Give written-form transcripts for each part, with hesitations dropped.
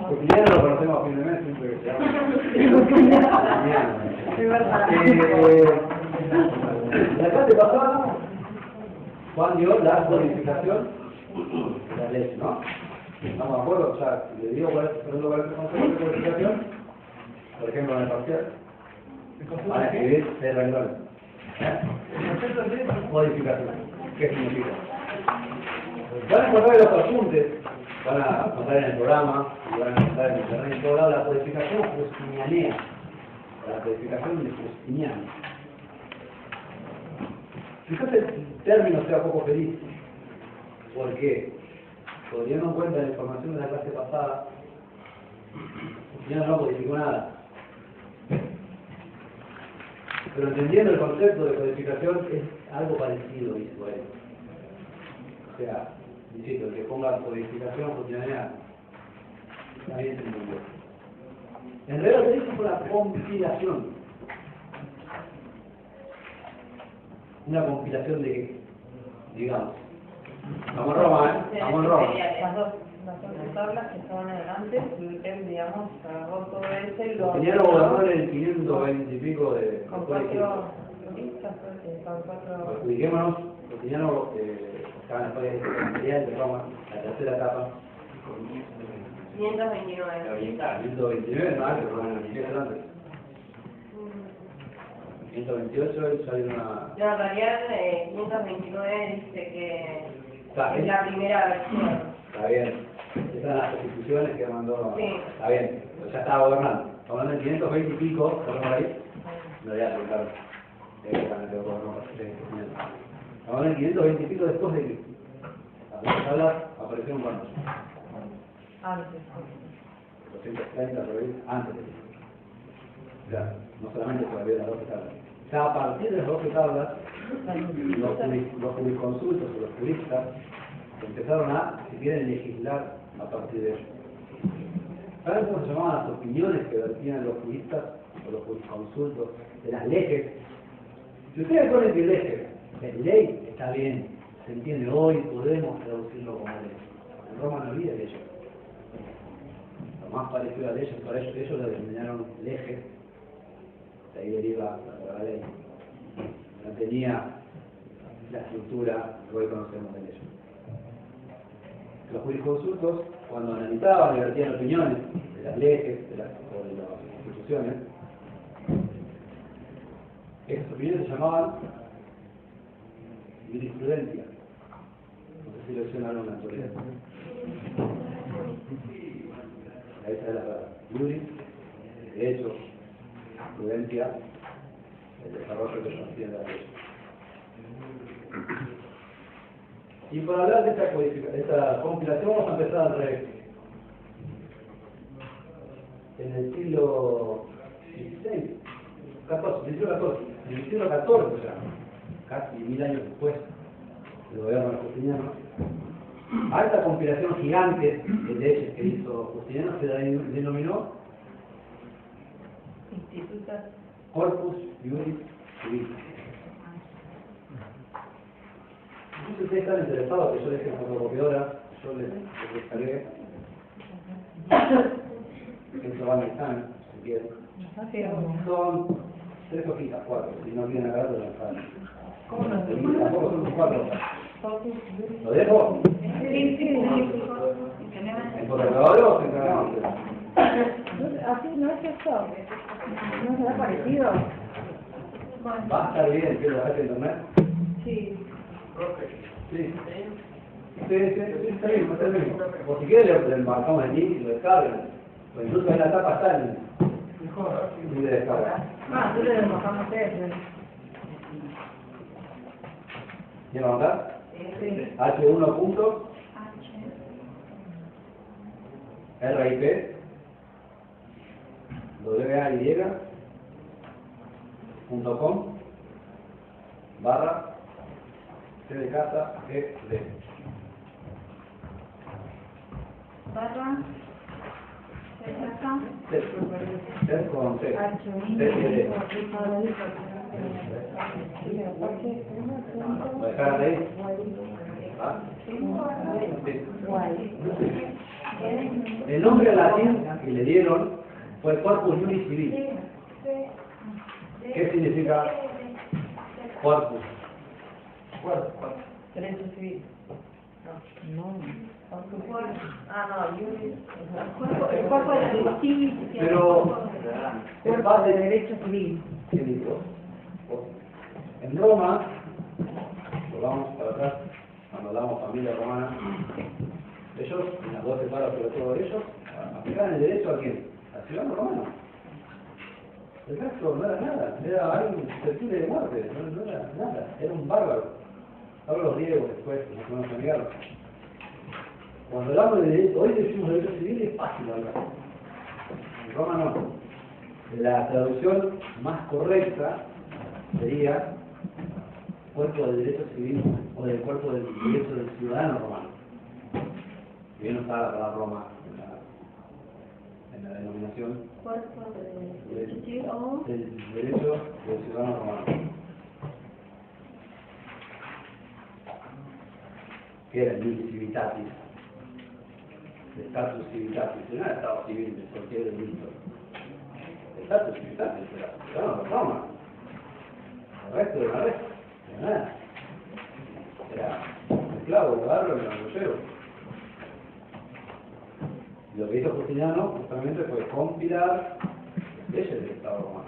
Cotidiano lo conocemos a fin de mes, siempre que se llama. Es verdad. La clase pasada, Juan dio la codificación de la ley, ¿no? ¿Estamos de acuerdo? O sea, le digo cuál es el concepto de codificación, por ejemplo, en el parcial, para escribir 6 renglones. Codificación. ¿Qué significa? Van a encontrar los apuntes, van a encontrar en el programa, y van a encontrar en internet, en todo lado, la codificación justinianea. La codificación de Justiniano. Fíjate el término sea poco feliz. ¿Por qué? Porque teniendo en cuenta la información de la clase pasada, Justiniano no codificó nada. Pero entendiendo el concepto de codificación es algo parecido, dice por ahí. O sea, insisto, el que ponga codificación justiniana también se entendió. En realidad se hizo una compilación. Una compilación de qué? Digamos. Estamos en Roma, ¿eh? Estamos en Roma. Las dos tablas que estaban adelante, él, digamos, agarró todo ese y lo... Justiniano gobernó en el 520 y pico de... Con 4 listas, con 4... Expliquémonos, Justiniano estaba en la fase imperial de Roma, la tercera etapa. 529. 129, no antes, pero bueno, 500 antes. 128 sale una... No, en realidad 529 dice que Está, es la primera versión. Está bien. Esas son las constituciones que mandó... Sí. Está bien, pero ya estaba gobernando. Estamos hablando de 520 y pico, ¿estamos ahí? No voy a preguntar. Estamos hablando de 520 y pico después de Cristo. Las tablas aparecieron cuando. Antes. 230 por ahí, antes de Cristo. O sea, no solamente todavía las 12 tablas. O sea, a partir de las 12 tablas, los jurisconsultos o los juristas empezaron a, si quieren, legislar a partir de ello. ¿Saben cómo se llamaban las opiniones que vertían los juristas o los jurisconsultos de las leyes? Si ustedes ponen que ley, está bien, se entiende hoy, podemos traducirlo como ley. En Roma no había leyes. Lo más parecido a leyes, para ellos lo denominaron leyes, de ahí deriva la ley. No tenía la estructura que hoy conocemos de leyes. Los jurisconsultos, cuando analizaban y vertían opiniones de las leyes o de las instituciones, esas opiniones se llamaban jurisprudencia. No sé si lo suena alguna autoridad. Ahí está la palabra. Juris, derecho, prudencia, el desarrollo que se hacía de la ley. Y para hablar de esta compilación vamos a empezar al revés. En el siglo XVI, en el siglo XIV ya, casi 1000 años después del gobierno de Justiniano, a esta compilación gigante de leyes que hizo Justiniano se la denominó Instituta. Corpus Juris Civilis. Si ustedes están interesados que yo les deje en fotocopiadora, yo les descargué. Esto va a estar, si quieren. Son 3 hojitas, 4. Si no quieren agarrarlo, lo dejan. ¿Cómo no? Tampoco son 4 hojas. ¿Lo dejo? Sí. ¿En fotocopiadora o se encargan ustedes? Así no es esto. ¿No se ha parecido? ¿Va a estar bien que lo hagas en internet? Sí. Sí. Sí, está bien, está bien. O si quieren le marcamos el link y lo descargan. O incluso en la tapa está el link de descarga. Tú le desmojamos eso. ¿Quieren anotar? Sí. H1 punto RIP WAY.com / C de casa GD. Barra. C con C. ¿Lo dejaron ahí? ¿Ah? Sí. El nombre en latín que le dieron fue Corpus Juris Civilis. ¿Qué significa corpus? Derecho civil. No. No, Juris. El cuerpo de la justicia. Pero es Cuerpo base de derecho civil. cívico. En Roma, volvamos para atrás, cuando hablamos familia romana, ellos, en las 12 paras sobre todo ellos, aplicaban el derecho a quién? Al ciudadano romano. El resto no era nada, era alguien susceptible de muerte, no era nada, era un bárbaro. Hablo los griegos después, no nos negaron. Cuando hablamos de derecho, hoy decimos derecho civil, es fácil hablar. En Roma no. La traducción más correcta sería cuerpo del derecho civil o del cuerpo del derecho del ciudadano romano. Si bien no estaba la palabra Roma en la denominación Cuerpo de derecho civil o del derecho del ciudadano romano. Que era el mitis civitatis, el status civitatis, no era estado civil de cualquier delito. El status civitatis era ciudadano de Roma. El resto de la vez, de nada. Era esclavo, de barro y grandullero. Lo que hizo Justiniano justamente fue compilar leyes del Estado romano.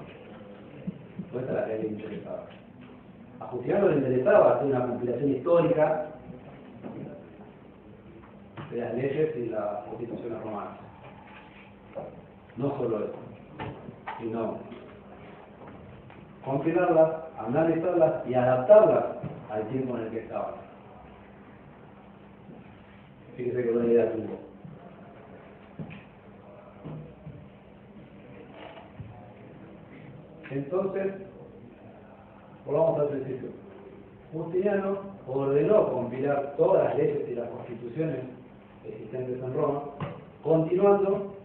No esta la que le interesaba. A Justiniano le interesaba hacer una compilación histórica de las leyes y las constituciones romanas. No solo eso, sino compilarlas, analizarlas y adaptarlas al tiempo en el que estaban. Fíjese que buena idea tuvo. Entonces, volvamos al principio. Justiniano ordenó compilar todas las leyes y las constituciones existentes en Roma, continuando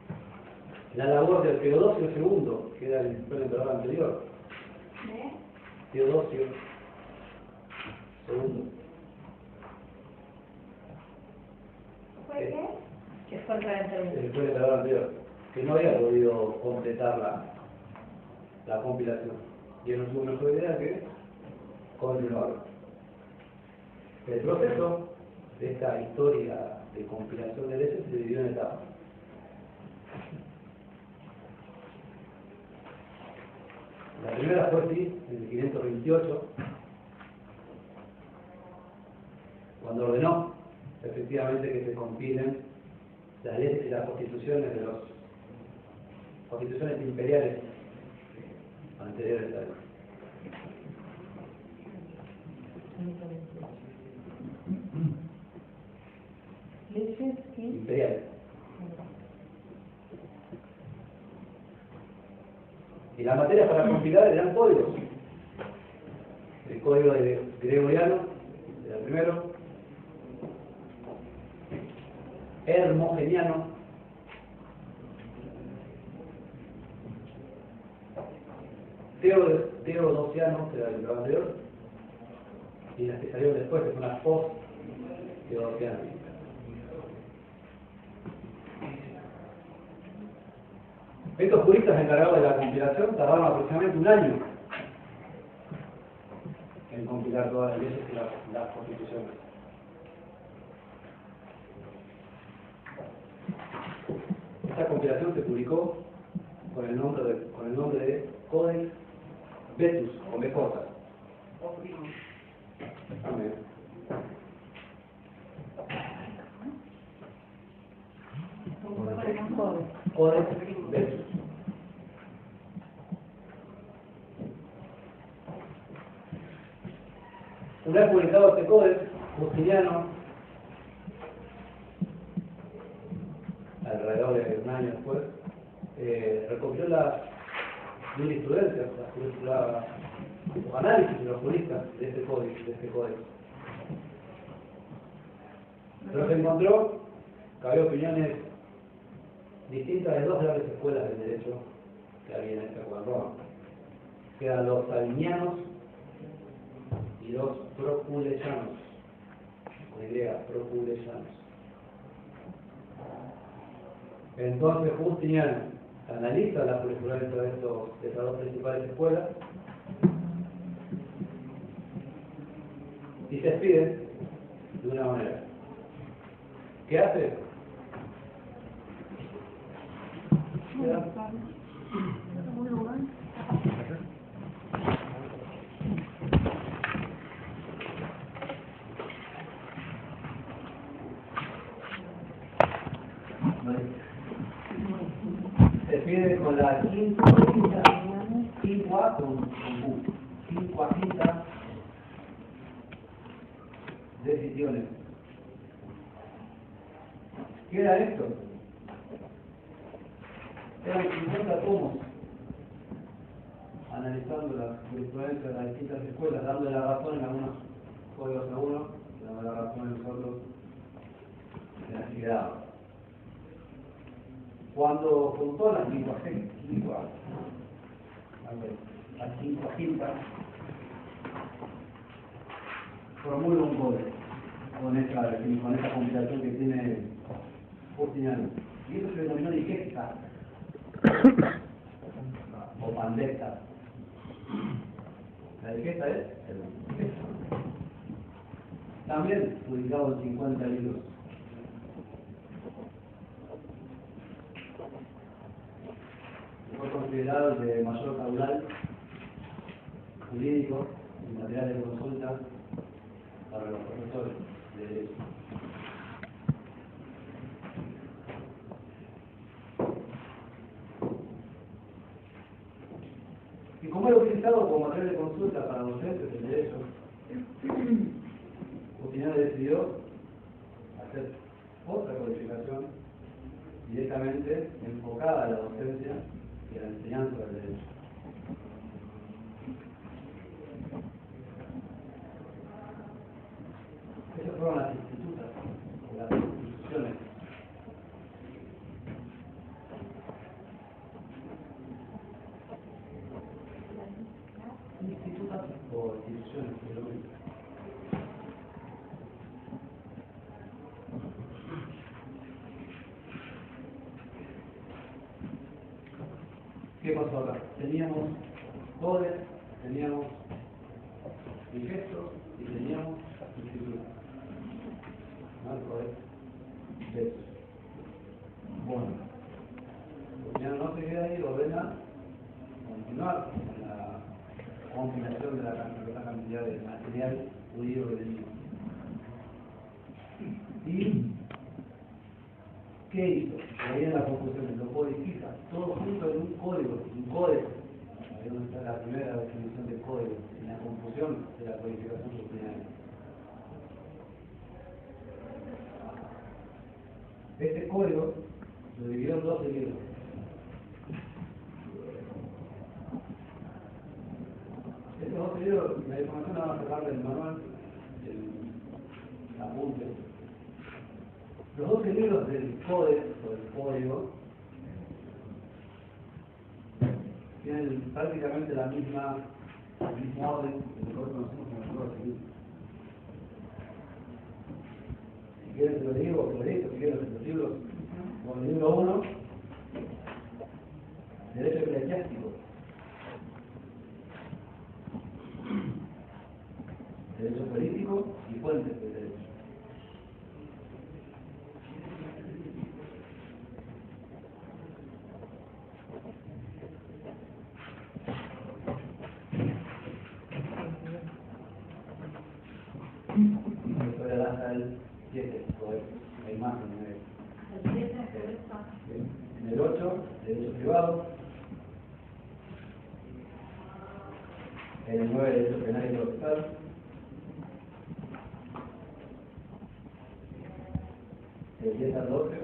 la labor de Teodosio II, que era el emperador anterior. Teodosio II. ¿fue qué? ¿Qué fue el Fue el emperador anterior, que no había podido completar la compilación. Y él no tuvo mejor idea que continuarlo. El proceso de esta historia de compilación de leyes se dividió en etapas. La primera fue así, en el 528, cuando ordenó efectivamente que se compilen las leyes y las constituciones de las constituciones imperiales anteriores a él. Leyes que Imperiales. Y las materias para compilar eran códigos. El código de Gregoriano era el primero, Hermogeniano, Teodosiano, que era el anterior, y las que salieron después, que son las post-teodosianas. Estos juristas encargados de la compilación tardaron aproximadamente un año en compilar todas las leyes y las constituciones. Esta compilación se publicó con el nombre de Codex Vetus, o BJ. Amén. Codex Vetus. Una vez publicado este códex, Justiniano, alrededor de un año después, recopiló las jurisprudencias, los análisis de los juristas de este códex. Pero se encontró que había opiniones distintas de dos grandes escuelas del derecho que había en esta época en Roma, que eran los sabinianos y los proculeyanos, con Y, proculeyanos. Entonces Justiniano analiza la jurisprudencia de estas dos principales escuelas y se despide de una manera. ¿Qué hace? Se despide con la quinta decisiones. ¿Qué era esto? Eran 50 tomos analizando la jurisprudencia de las distintas escuelas, dándole la razón en algunos códigos a uno, dando la razón en los otros en la que quedaba. Cuando juntó las quinta, formula un código con esta compilación que tiene Justiniano. Y eso se denominó digesta o pandecta. La digesta es el digesta. También publicado en 50 libros. Fue considerado el de mayor caudal jurídico y material de consulta para los profesores de derecho. Y como era utilizado como material de consulta para docentes de derecho, Justiniano decidió hacer otra codificación directamente enfocada a la docencia y a la enseñanza del derecho. Esas fueron las institutas, o las instituciones. Institutas o instituciones, es lo mismo. ¿Qué pasó acá? Teníamos codes, teníamos digestos y teníamos institutos. Marco es de eso. Bueno, Justiniano no se queda ahí, ordena continuar con la compilación de la gran cantidad de material judío que tenía. ¿Y qué hizo? Ahí en la conclusión, lo codifica todo junto en un código, un código. Ahí donde está la primera definición del código, en la conclusión de la codificación justiniana. Este código lo dividió en 12 libros. Estos 12 libros, la información la van a sacar del manual, del apunte. Los 12 libros del código, o del código, tienen prácticamente el mismo orden que nosotros conocemos como el Código Civil. Si quieren te lo digo, te lo digo, si quieren los libros, como el libro 1, Derecho Eclesiástico, Derecho Político y Fuentes de Derecho. Esto era hasta el 7, la imagen en el 8, derecho privado, en el 9, derecho penal y procesal, del 10 al 12,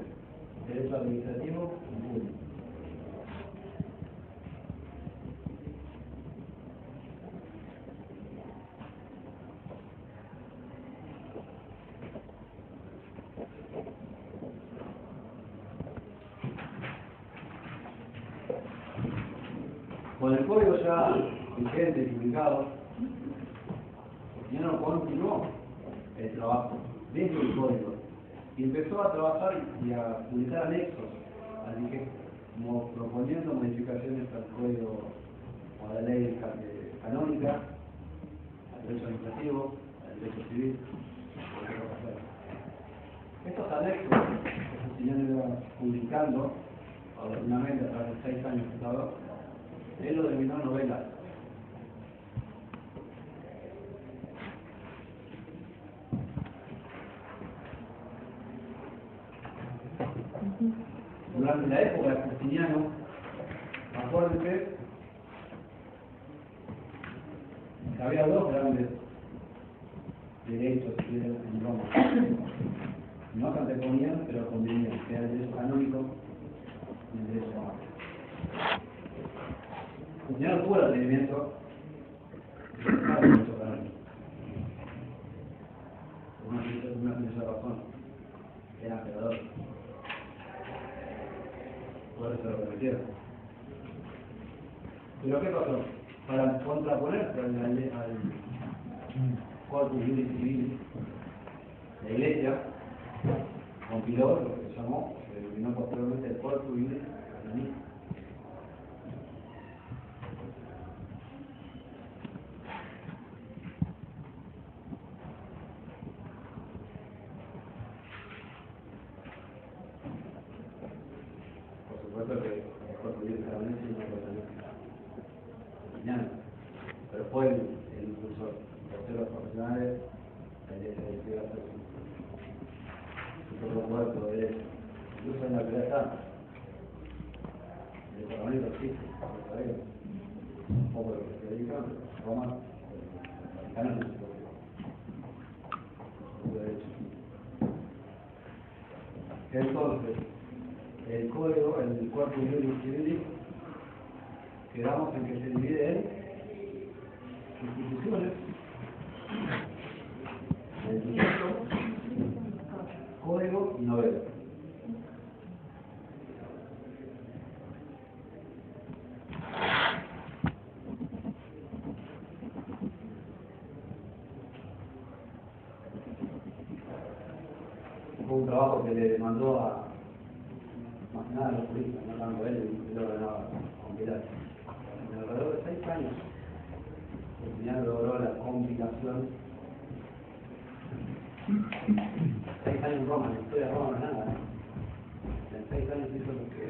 derecho administrativo y público. Con el código ya vigente y publicado, Justiniano continuó el trabajo dentro del código y empezó a trabajar y a publicar anexos Así que, como proponiendo modificaciones al código o a la ley canónica, al derecho administrativo, al derecho civil, estos anexos que se iban publicando paulatinamente a través de 6 años que tardó, él lo denominó novela. Durante la época de Justiniano, acuérdense que había dos grandes derechos en Roma. No se anteponían, pero convenían, que era el derecho canónico y el derecho romano. Justiniano tuvo el atrevimiento de dejar el derecho canónico. Por una sencilla razón. Era emperador. Por eso lo permitieron. Pero ¿qué pasó? Para contraponerse al corpus juris civil, la Iglesia compiló lo que se llamó, se denominó posteriormente el corpus juris canonis. Por supuesto que el corpus juris canonis no pertenece a Justiniano, pero fue el impulsor. Los profesionales, la Iglesia decide hacer su propio cuerpo de derecho. Incluso en la Primera Santa. El Parlamento existe, lo sabemos. Un poco de lo que se dedica, Roma, el Vaticano es su propio derecho. Entonces, el código, el cuerpo juris civilis, quedamos en que se divide en instituciones, código y novela. Fue un trabajo que le mandó a más que nada a los juristas, no tanto él, y lo ordenaba compilar. En alrededor de 6 años, Justiniano logró la compilación. 6 años en Roma, la historia de Roma no es nada. En 6 años hizo lo que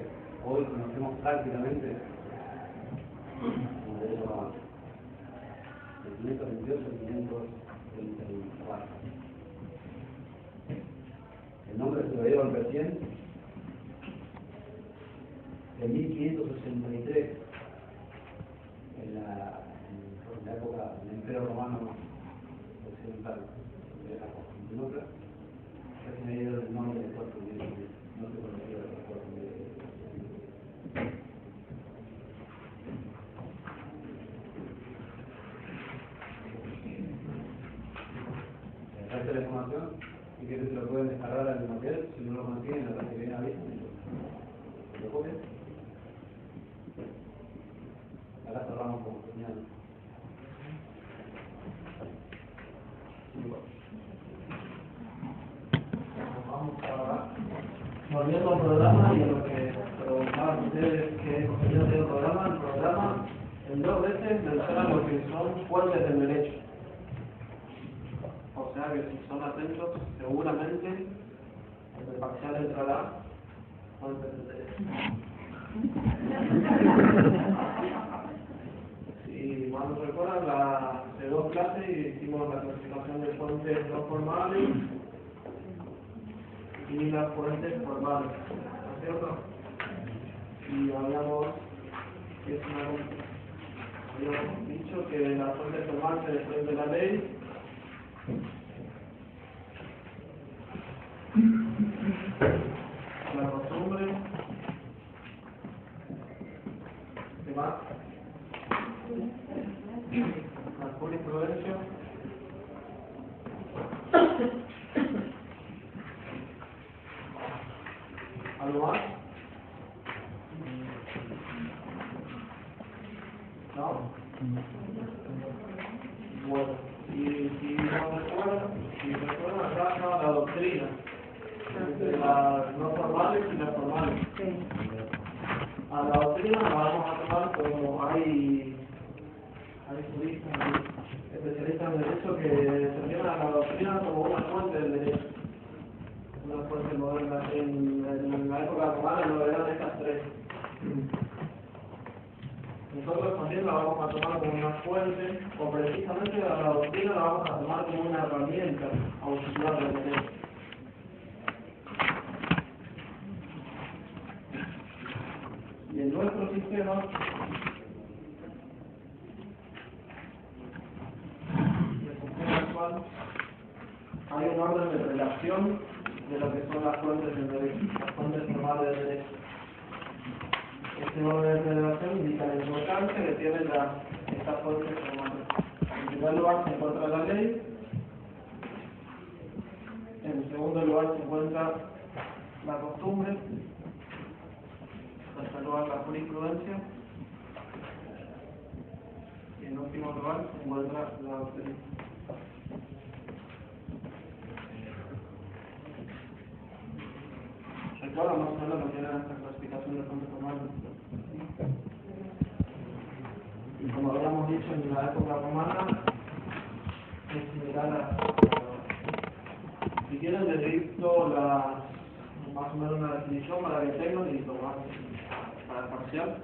hoy conocemos prácticamente como derecho romano. De 528 a 534. El nombre se lo dieron recién en 1583, en la época del Imperio Romano Occidental, de la Constantinopla. Recién me dieron el nombre del cuerpo de no se conocía el cuerpo de el resto de la información, y que se lo pueden descargar al material, si no lo consiguen, la clase que viene avisan, lo copian. Acá cerramos con Justiniano. Vamos a volviendo al programa y a lo que preguntaban ustedes que es contenido del programa. El programa en 2 veces menciona lo que son fuentes del derecho. O sea que si son atentos, seguramente en el parcial entrará fuentes del derecho. Si mal no recuerdan, hace 2 clases hicimos la clasificación de fuentes no formales y las fuentes formales, ¿no es cierto? Y habíamos dicho que la fuente formal se desprende de la ley, la costumbre, ¿qué más? La jurisprudencia, ¿algo más? ¿No? Bueno, si no recuerdan, acá está la doctrina, entre las no formales y las formales. Sí. A la doctrina la vamos a tomar como hay juristas, hay especialistas en derecho que determinan a la doctrina como una fuente del derecho, una fuente moderna. En la época romana lo eran estas tres. Nosotros también la vamos a tomar como una fuente, o precisamente a la doctrina la vamos a tomar como una herramienta auxiliar del derecho. Y en nuestro sistema, actual, hay un orden de relación de lo que son las fuentes del derecho, las fuentes normales del derecho. Este orden de relación indica la importancia que tienen estas fuentes normales. En primer lugar se encuentra la ley, en segundo lugar se encuentra la costumbre, en tercer lugar la jurisprudencia, y en último lugar se encuentra la doctrina. Recuerda más o menos lo que era esta clasificación de fuentes normales. Y como habíamos dicho en la época romana, es similar a... Si quieren les dicto más o menos una definición para que tengan y lo más para parcial.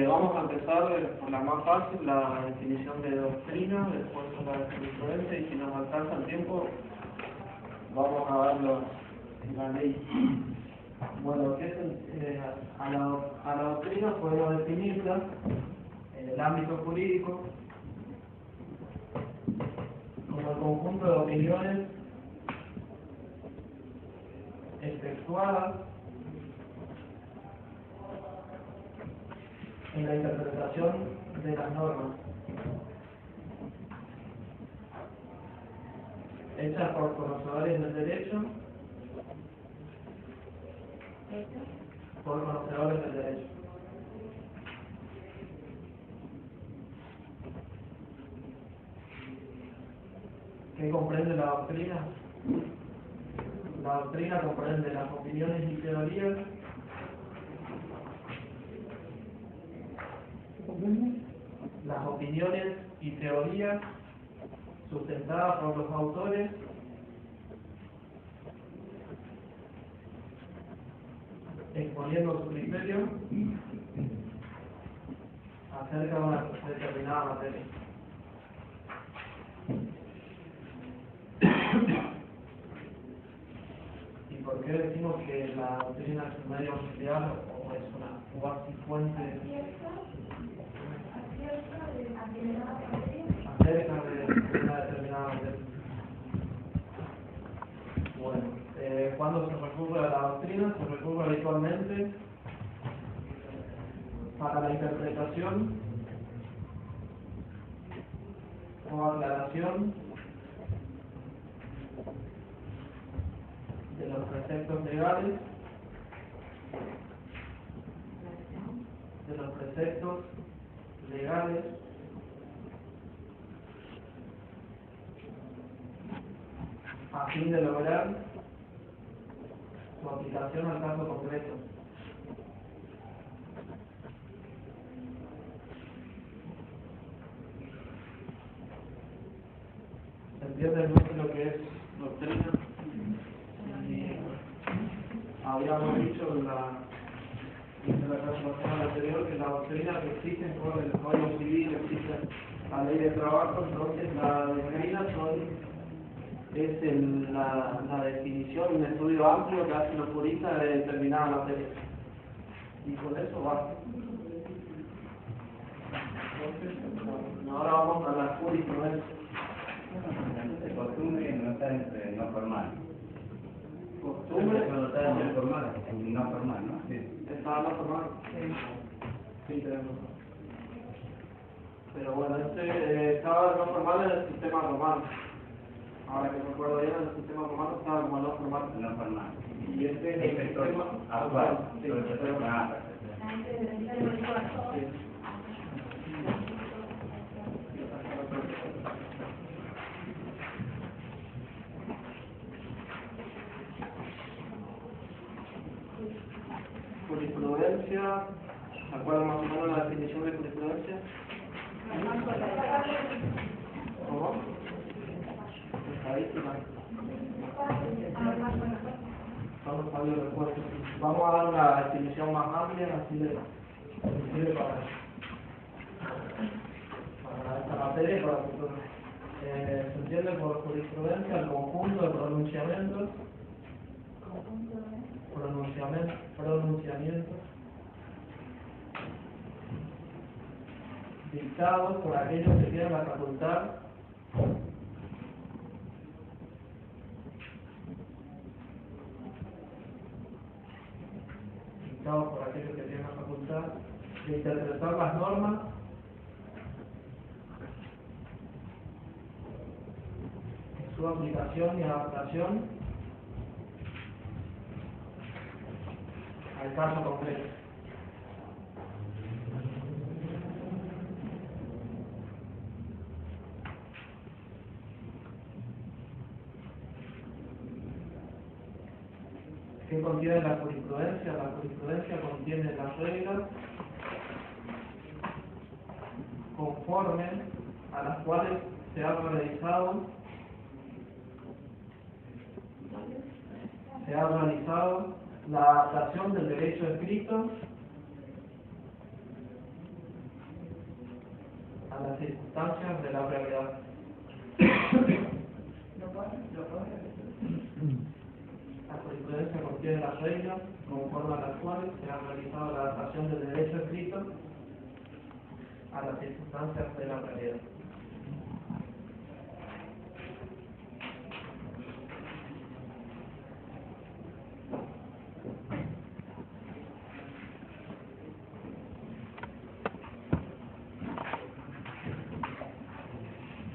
Vamos a empezar por la más fácil, la definición de doctrina, después la jurisprudencia, y si nos alcanza el tiempo vamos a ver la ley. Bueno, ¿qué es a la doctrina podemos definirla en el ámbito jurídico como el conjunto de opiniones efectuadas en la interpretación de las normas, hechas por conocedores del derecho, por conocedores del derecho. ¿Qué comprende la doctrina? La doctrina comprende las opiniones y teorías sustentadas por los autores exponiendo su criterio acerca de una determinada materia. ¿Y por qué decimos que la doctrina es un medio auxiliar o es una cuasi fuente acerca de una determinada materia? Bueno, cuando se recurre a la doctrina, se recurre habitualmente para la interpretación o aclaración de los preceptos legales, a fin de lograr su aplicación al caso concreto. ¿Se entiende entonces lo que es doctrina? Habíamos dicho en la clasificación anterior que la doctrina que existe por el Código Civil, existe la ley de trabajo, entonces la doctrina es la definición, un estudio amplio que hacen los juristas de determinada materia. Y con eso basta. Entonces, ahora vamos a la jurisprudencia. De costumbre no está entre no formal. Costumbre no está entre formal, en no formal, ¿no? Sí. ¿Está no formal? Sí, tenemos. Pero bueno, estaba no formal en el sistema romano. Ahora que me acuerdo bien, en el sistema romano estaba como no formal. No formal. Y este es el sistema actual. Sí, Sobre el pero- Sí. Jurisprudencia. ¿Se acuerdan más o menos la definición de jurisprudencia? ¿Cómo? Estadística. Son los fallos de repuesto. Vamos a dar una definición más amplia, así de sirve para esta materia y para el futuro. Se entiende por jurisprudencia el conjunto de pronunciamientos dictados por aquellos que tienen la facultad de interpretar las normas en su aplicación y adaptación al caso concreto. ¿Qué contiene la jurisprudencia? La jurisprudencia contiene las reglas conforme a las cuales se ha realizado la adaptación del derecho escrito a las circunstancias de la realidad. La jurisprudencia contiene las reglas conforme a las cuales se ha realizado la adaptación del derecho escrito a las circunstancias de la realidad.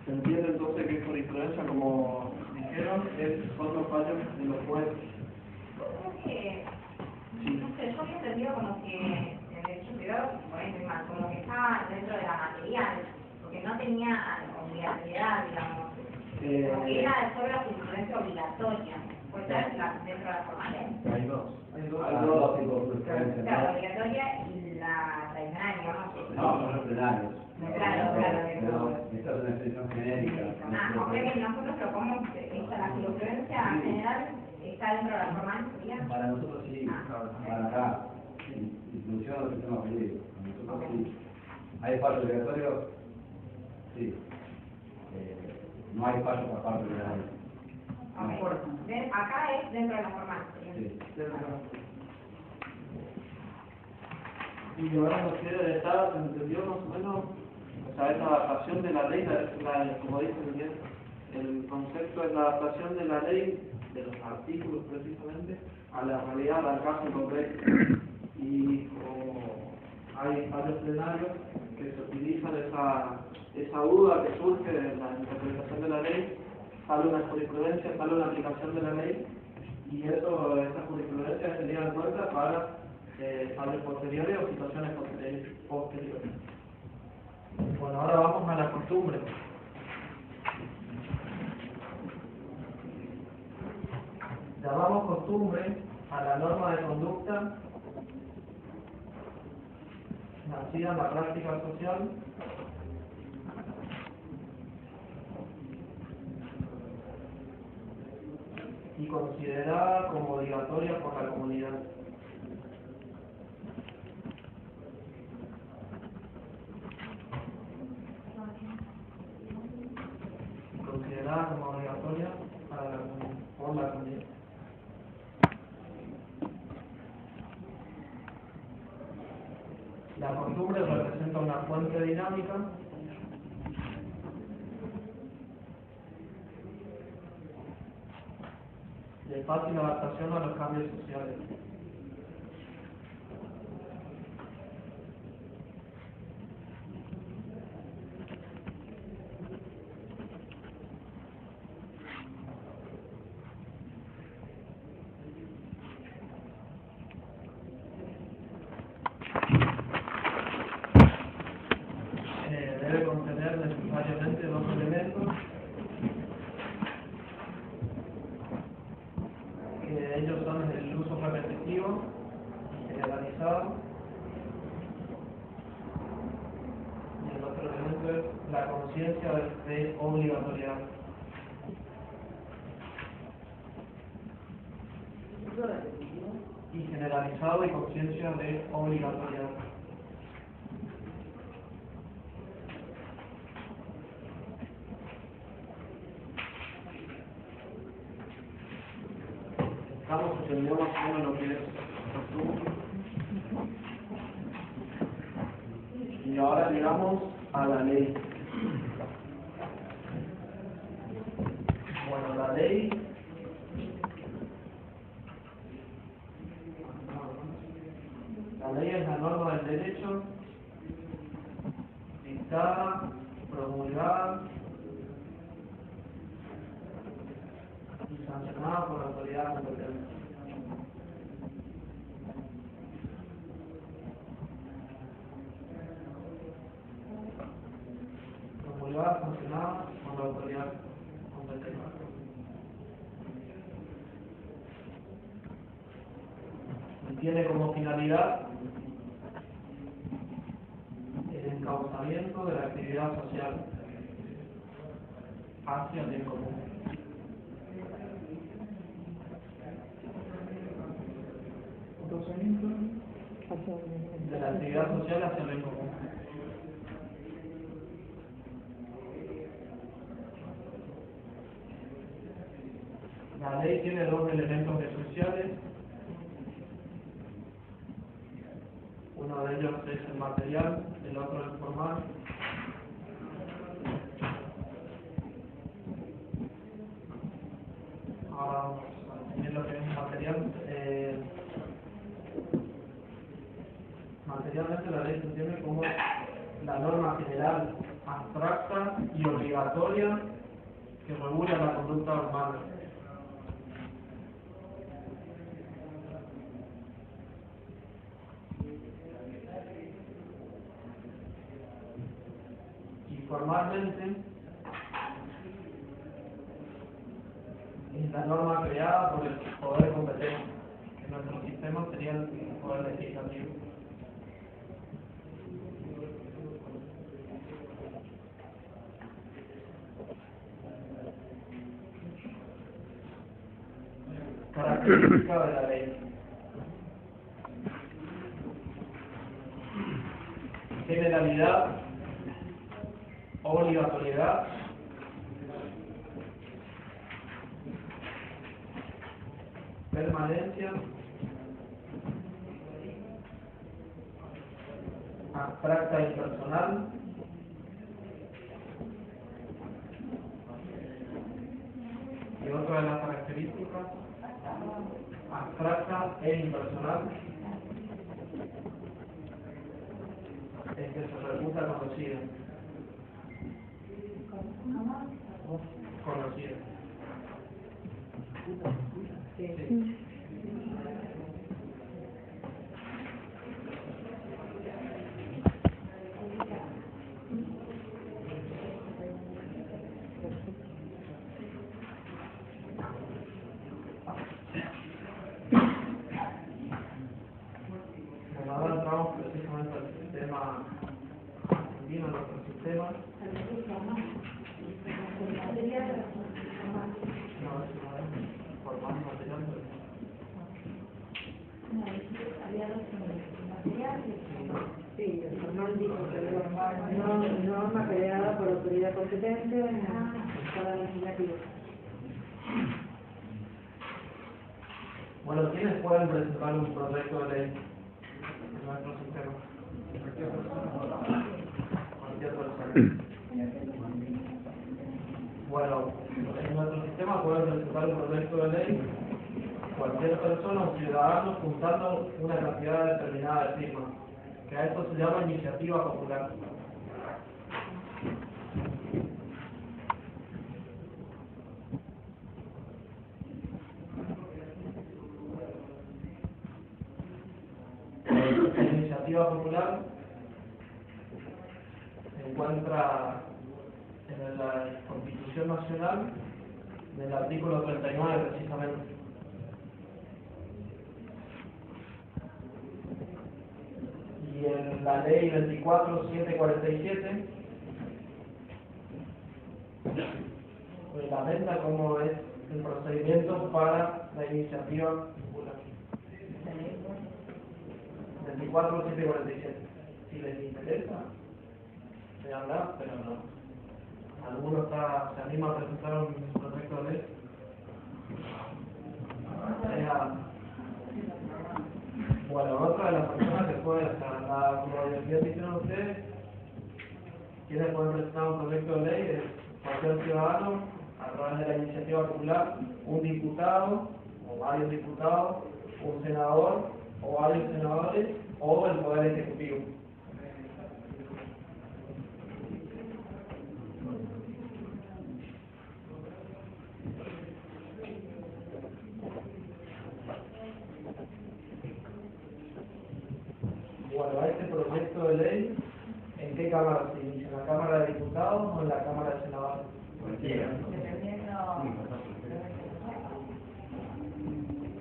Se entiende entonces que jurisprudencia, como dijeron, son los fallos de los jueces. No sé, yo había entendido como que el derecho privado, por ahí estoy mal, como que estaba dentro de la material, porque no tenía obligatoriedad, digamos, como que era solo la jurisprudencia obligatoria, pues estar dentro de la formalidad. Hay dos. Hay dos. Hay dos tipos de jurisprudencia. Claro, la obligatoria y la tradicional, digamos. No, son los plenarios. Claro. Esta es una expresión genérica. O sea que nosotros proponemos que la jurisprudencia general está dentro de la formal, ¿sería? Para nosotros sí, para acá, inclusión del sistema jurídico. Para nosotros sí. ¿Hay fallo obligatorio? Sí. No hay fallo por parte de la ley. Okay. Acá es dentro de la formal, ¿sería? Sí. Y ahora nos quiere estar, se entendió más o menos, o sea, esa adaptación de la ley, como dice bien, el concepto es la adaptación de la ley, de los artículos precisamente, a la realidad, al caso concreto. Y como hay fallos plenarios que se utilizan esa duda que surge de la interpretación de la ley, sale una jurisprudencia, sale una aplicación de la ley, y esa jurisprudencia se tenía en cuenta para fallos posteriores o situaciones posteriores. Bueno, ahora vamos a la costumbre. Llamamos costumbre a la norma de conducta nacida en la práctica social y considerada como obligatoria por la comunidad. Considerada como obligatoria por la comunidad. La costumbre representa una fuente dinámica de fácil adaptación a los cambios sociales. Debe contener necesariamente dos elementos, que ellos son el uso repetitivo de obligatoriedad. Y generalizado y conciencia de obligatoriedad. Estamos entendiendo más o menos lo que es costumbre. Y ahora llegamos a la ley. Bueno, la ley es la norma del derecho dictada, promulgada y sancionada por la autoridad competente. Promulgada, sancionada por la autoridad competente. Y tiene como finalidad el encauzamiento de la actividad social hacia el bien común. De la actividad social hacia el bien común. La ley tiene dos elementos esenciales. Uno de ellos es el material, el otro el formal. Ahora vamos a definir lo que es material. Materialmente la ley se entiende como la norma general abstracta y obligatoria que regula la conducta humana. Formalmente es la norma creada por el poder competente, que en nuestro sistema sería el poder legislativo. Característica de la ley. Generalidad, obligatoriedad, permanencia, abstracta e impersonal, y otra de las características, abstracta e impersonal, es que se reputa conocida. Conocida. Sí. Bueno, ahora entramos precisamente al sistema argentino, nuestro sistema. Sí, el formal dijo que norma creada por autoridad competente para legislativo. Bueno, ¿quiénes pueden presentar un proyecto de ley en nuestro sistema? Cualquier persona. Bueno, en nuestro sistema pueden presentar un proyecto de ley cualquier persona o ciudadano juntando una cantidad determinada de firmas, que a esto se llama iniciativa popular. La iniciativa popular se encuentra en la Constitución Nacional, en el artículo 39 precisamente. Y en la ley 24.747 fundamenta cómo es el procedimiento para la iniciativa popular. 24.747. Si les interesa, se habla, pero no. ¿Alguno se anima a presentar un proyecto de ley? Bueno, otra de las personas que puede estar, como bien dijeron ustedes, quienes pueden presentar un proyecto de ley es cualquier ciudadano a través de la iniciativa popular, un diputado o varios diputados, un senador o varios senadores o el Poder Ejecutivo. Bueno, este proyecto de ley, ¿en qué cámara se inicia? ¿En la Cámara de Diputados o en la Cámara de Senadores?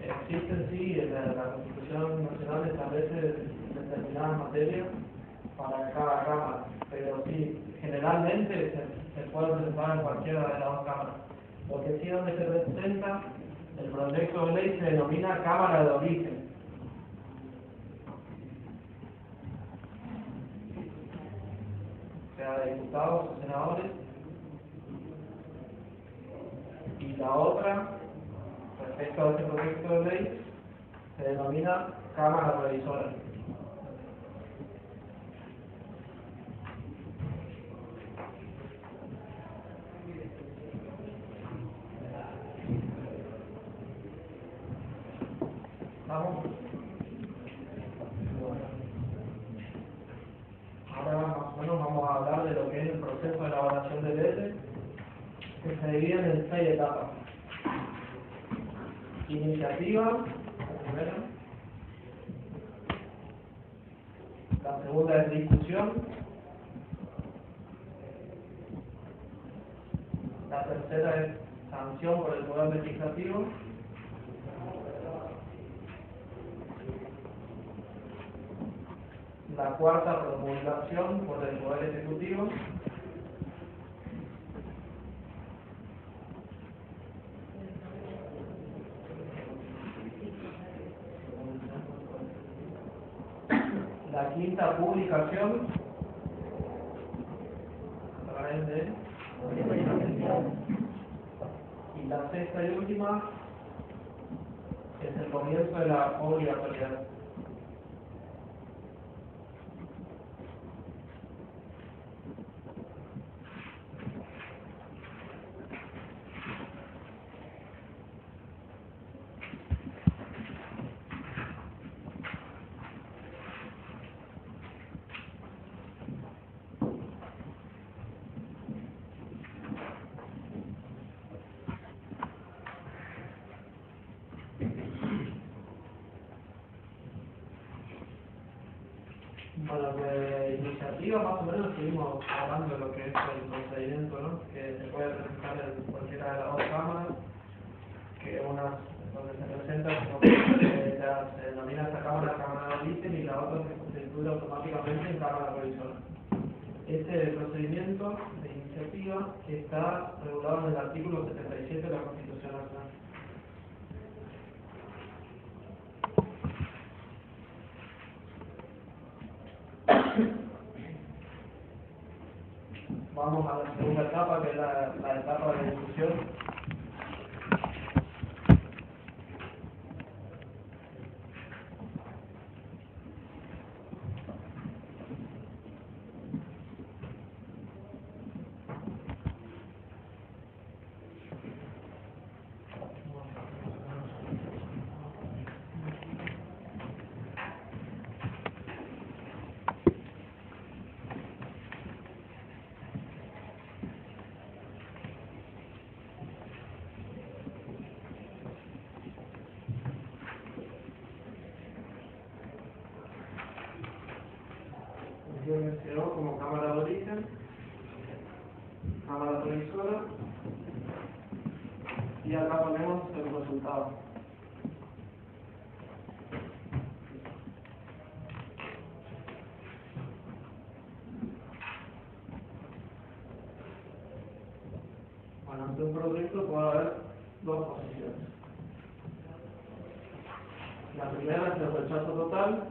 Existe, sí, la Constitución Nacional establece determinadas materias para cada cámara, pero sí, generalmente se puede presentar en cualquiera de las dos cámaras. Lo que sí donde se presenta, el proyecto de ley se denomina Cámara de Origen. Sea de diputados o senadores, y la otra, respecto a este proyecto de ley, se denomina Cámara Revisora. ¿Vamos? Bueno. Ahora más o menos vamos a hablar de lo que es el proceso de elaboración de leyes, que se divide en 6 etapas. Iniciativa, la primera. La segunda es discusión. La tercera es sanción por el Poder Legislativo. La cuarta, promulgación por el Poder Ejecutivo. La quinta, publicación a través de... Y la sexta y última es el comienzo de la obligatoriedad. Bueno, de iniciativa más o menos seguimos hablando de lo que es el procedimiento, ¿no? Que se puede presentar en cualquiera de las dos cámaras, que una donde se presenta, ya se denomina esta cámara Cámara de Origen y la otra se constituye automáticamente en Cámara Revisora. Este procedimiento de iniciativa está regulado en el artículo 77 de la Constitución Nacional. Vamos a la segunda etapa, que es la etapa de discusión. Mencionó como cámara de origen, cámara revisora, y acá ponemos el resultado. ante un proyecto puede haber dos posiciones. La primera es el rechazo total.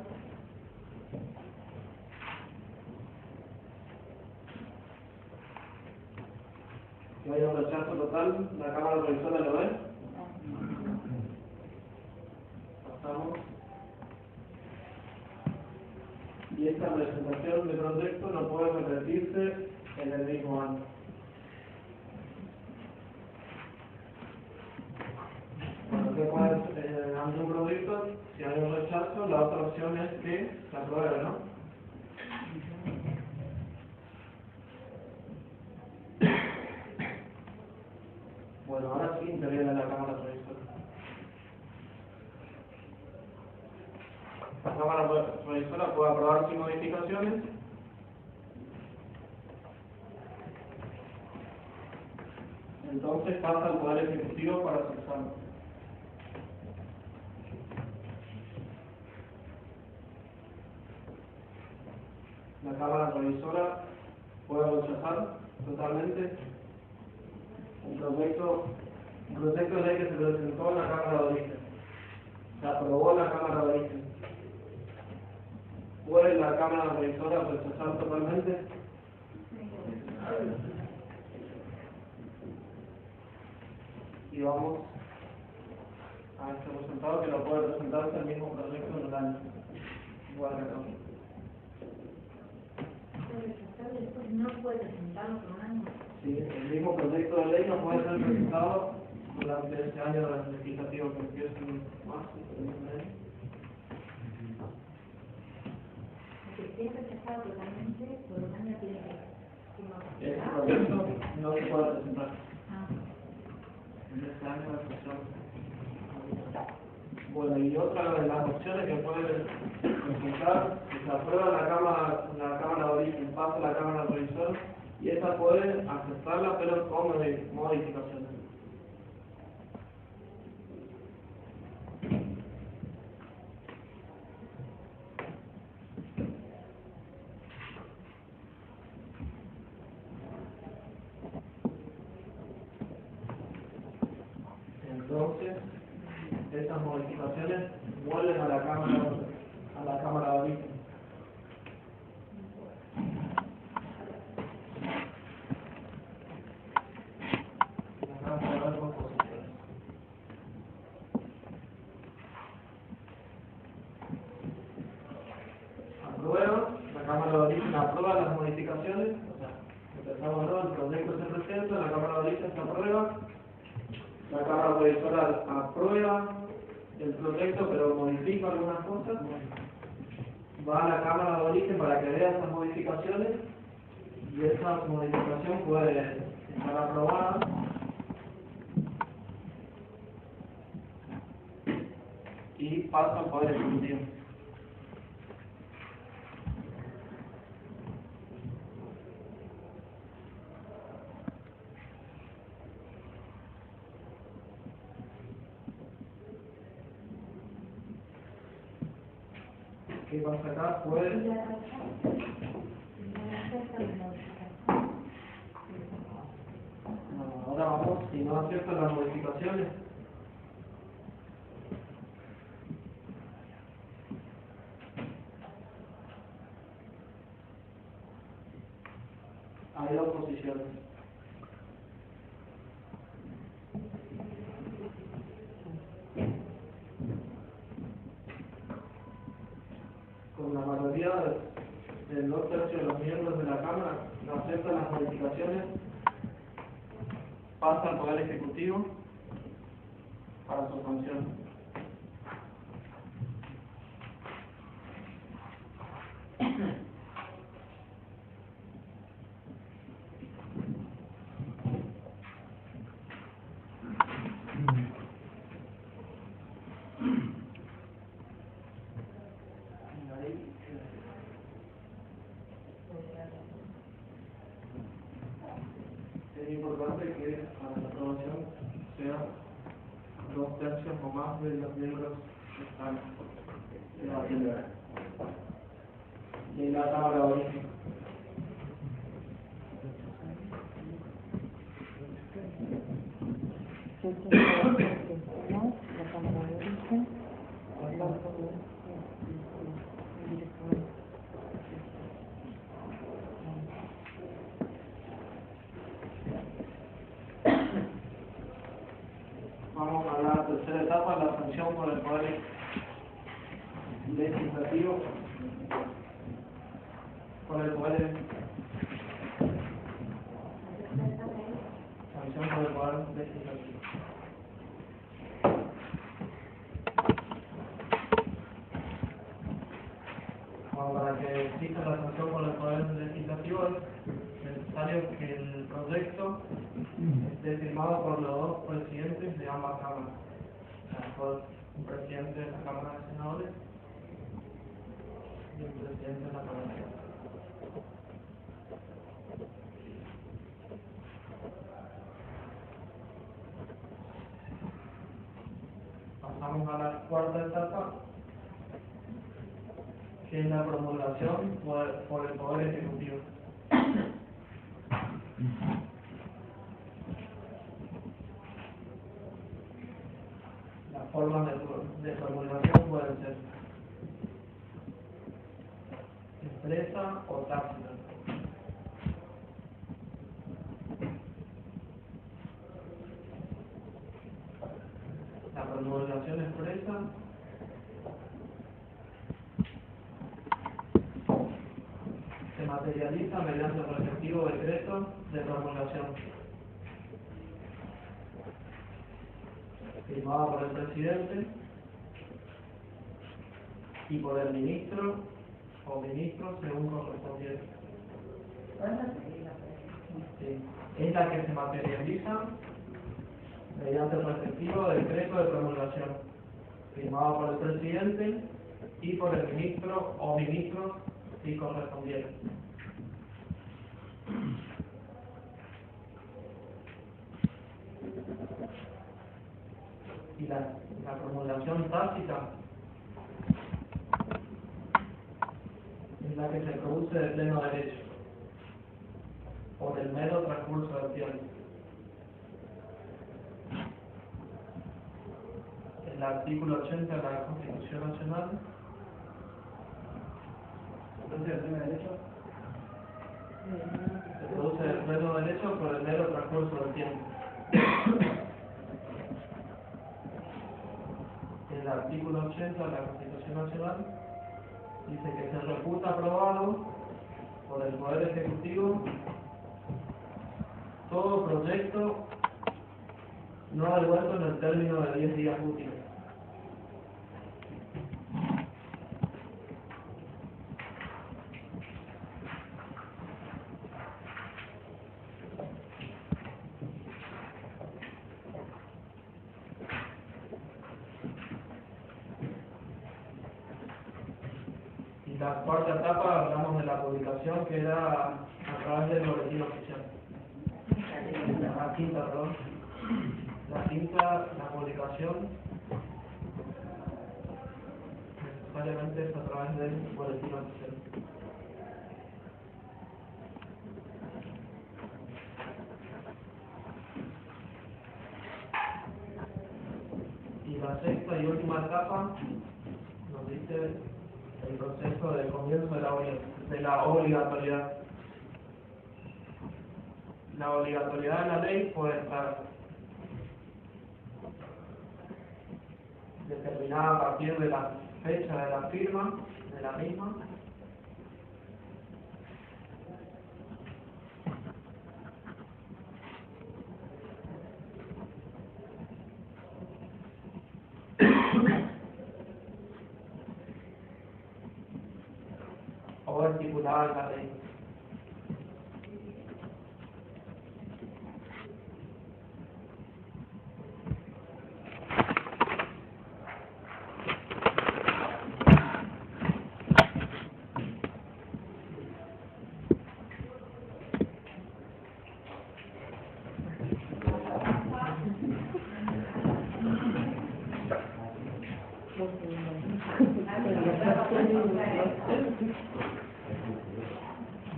Si hay un rechazo total, la cámara revisora lo ve. Pasamos. Y esta presentación de proyecto no puede repetirse en el mismo año. Bueno, ¿qué puede ante un proyecto? Si hay un rechazo, la otra opción es que se apruebe, ¿no? Bueno, ahora sí interviene la cámara revisora. La cámara revisora puede aprobar sin modificaciones. Entonces pasa al Poder Ejecutivo para su examen. La cámara revisora puede rechazar totalmente un proyecto de ley que se presentó en la Cámara de Origen. Se aprobó en la Cámara de Origen. ¿Puede la Cámara revisora rechazar totalmente? Y vamos a este resultado que no puede presentarse el mismo proyecto en el año. Igual que acá. No puede presentarlo por un año. Sí, el mismo proyecto de ley no puede ser presentado durante este año legislativo que empieza en marzo. Que esté rechazado totalmente por un año tiene que Ese proyecto no se puede presentar. Ah. En este año la sesión. Bueno, y otra de las opciones que puede presentar, que se aprueba la Cámara de Origen, pasa a la Cámara Revisora, y esa puede aceptarla pero con modificaciones. Entonces, esas modificaciones vuelven a la Cámara de Origen. La Cámara de Origen aprueba las modificaciones, o sea, empezamos, ¿no? El proyecto se presenta, la Cámara de Origen se aprueba, la Cámara Revisora aprueba el proyecto pero modifica algunas cosas, va a la Cámara de Origen para que vea esas modificaciones y esa modificación puede estar aprobada y pasa al Poder Ejecutivo. ¿Qué pasa acá? Puede... No, ahora vamos, si no aceptan las modificaciones, hay dos posiciones. Con la mayoría del 2/3 de los miembros de la Cámara no aceptan las modificaciones, pasa al Poder Ejecutivo para su sanción. Es importante que para la aprobación sea 2/3 o más de los miembros que están debatiendo. Y en la Cámara de Origen. sanción por el poder legislativo, por el poder sanción por el poder legislativo. Bueno, para que exista la sanción por el poder legislativo es necesario que el proyecto esté firmado por los dos presidentes de ambas cámaras, o sea, por un presidente de la Cámara de Senadores y un presidente de la Cámara de Diputados. Pasamos a la cuarta etapa, que es la promulgación por el Poder Ejecutivo. Las formas de promulgación pueden ser expresa o tácita. La promulgación expresa se materializa mediante el respectivo decreto de promulgación, firmado por el presidente y por el ministro o ministro según correspondiera. Sí. Es la que se materializa mediante el respectivo decreto de promulgación, firmado por el presidente y por el ministro o ministros si correspondiera. Y la promulgación tácita es la que se produce de pleno derecho, por el mero transcurso del tiempo. El artículo 80 de la Constitución Nacional. Entonces, el primer derecho Se produce de pleno derecho por el mero transcurso del tiempo. El artículo 80 de la Constitución Nacional dice que se reputa aprobado por el Poder Ejecutivo todo proyecto no devuelto en el término de 10 días útiles. Y la cuarta etapa hablamos de la publicación, que era a través del boletín oficial. La quinta, perdón. La quinta, la publicación, necesariamente es a través del boletín oficial. Y la sexta y última etapa nos dice el proceso de comienzo de la obligatoriedad. La obligatoriedad de la ley puede estar determinada a partir de la fecha de la firma de la misma, o estipulada en la ley.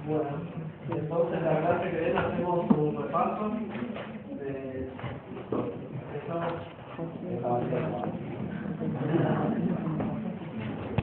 Bueno, entonces la clase que viene hacemos un repaso de esa